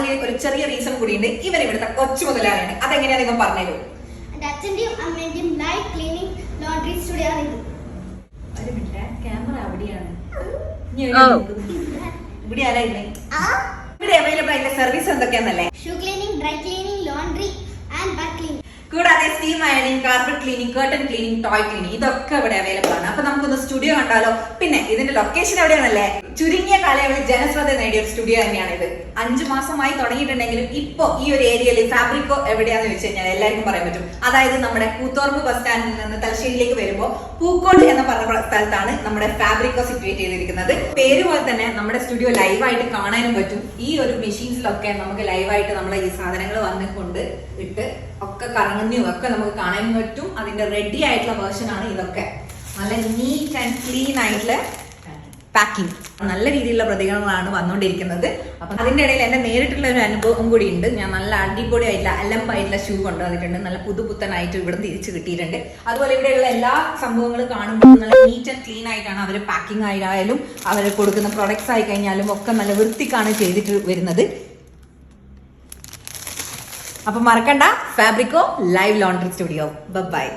അതിന് ഒരു ചെറിയ റീസൺ കൂടിയുണ്ട്. ഇവർ ഇവിടുത്തെ കൊച്ചു മുതലാളിയാണ്. അതെങ്ങനെയാ നിങ്ങൾ പറഞ്ഞുതരൂ? അച്ഛന്റെയും അമ്മന്റെയും ലൈവ് ക്ലീനിങ് ലോണ്ടറി സ്റ്റുഡിയോ ആണ് ഇത്. ഒരു മിനിറ്റ്, ക്യാമറ അവിടെയാണ്. ഇവിടെ ആരാ ഇല്ലേ? ഇവിടെ അവൈലബിൾ ആയിട്ടുള്ള സർവീസ് എന്തൊക്കെയാന്നല്ലേ? Shoe cleaning, dry cleaning, laundry and bag cleaning. കൂടാതെ സ്റ്റീം അയണിങ്, carpet cleaning, curtain cleaning, toy cleaning, ഇതൊക്കെ ഇവിടെ അവൈലബിൾ ആണ്. അപ്പൊ നമുക്കൊന്ന് സ്റ്റുഡിയോ കണ്ടാലോ? പിന്നെ ഇതിന്റെ ലൊക്കേഷൻ എവിടെയാണല്ലേ? ചുരുങ്ങിയ കാലയളവിൽ ജനശ്രദ്ധ നേടിയ ഒരു സ്റ്റുഡിയോ തന്നെയാണ് ഇത്. 5 മാസമായി തുടങ്ങിയിട്ടുണ്ടെങ്കിലും ഇപ്പൊ ഈ ഒരു ഏരിയയിൽ ഫാബ്രിക്കോ എവിടെയാന്ന് വെച്ച് കഴിഞ്ഞാൽ എല്ലാവർക്കും പറയാൻ പറ്റും. അതായത് നമ്മുടെ കൂത്തോർമ്പ് ബസ് സ്റ്റാൻഡിൽ നിന്ന് തലശ്ശേരിയിലേക്ക് വരുമ്പോൾ പൂക്കോട് എന്ന് പറഞ്ഞ സ്ഥലത്താണ് നമ്മുടെ ഫാബ്രിക്കോ സിറ്റുവേറ്റ് ചെയ്തിരിക്കുന്നത്. പേര് പോലെ തന്നെ നമ്മുടെ സ്റ്റുഡിയോ ലൈവായിട്ട് കാണാനും പറ്റും. ഈ ഒരു മെഷീൻസിലൊക്കെ നമുക്ക് ലൈവായിട്ട് നമ്മളെ ഈ സാധനങ്ങൾ വന്നുകൊണ്ട് ഇട്ട് ഒക്കെ കറങ്ങുന്നതും ഒക്കെ നമുക്ക് കാണാനും പറ്റും. അതിന്റെ റെഡി ആയിട്ടുള്ള വേർഷൻ ആണ് ഇതൊക്കെ. നല്ല നീറ്റ് ആൻഡ് ക്ലീൻ ആയിട്ടുള്ള പാക്കിംഗ്, നല്ല രീതിയിലുള്ള പ്രതികരണങ്ങളാണ് വന്നുകൊണ്ടിരിക്കുന്നത്. അപ്പൊ അതിന്റെ ഇടയിൽ എന്റെ നേരിട്ടുള്ള ഒരു അനുഭവം കൂടി ഉണ്ട്. ഞാൻ നല്ല അടിപൊളിയായിട്ടുള്ള അലമ്പായിട്ടുള്ള ഷൂ കൊണ്ടുവന്നിട്ടുണ്ട്. നല്ല പുതുപുത്തനായിട്ട് ഇവിടെ തിരിച്ചു കിട്ടിയിട്ടുണ്ട്. അതുപോലെ ഇവിടെയുള്ള എല്ലാ സംഭവങ്ങളും കാണുമ്പോൾ നല്ല നീറ്റ് ആൻഡ് ക്ലീൻ ആയിട്ടാണ് അവർ പാക്കിംഗ് ആയാലും അവർ കൊടുക്കുന്ന പ്രൊഡക്ട്സ് ആയി കഴിഞ്ഞാലും ഒക്കെ നല്ല വൃത്തിക്കാണ് ചെയ്തിട്ട് വരുന്നത്. അപ്പൊ മറക്കണ്ട, ഫാബ്രിക്കോ ലൈവ് ലോണ്ടറി സ്റ്റുഡിയോ. ബൈ.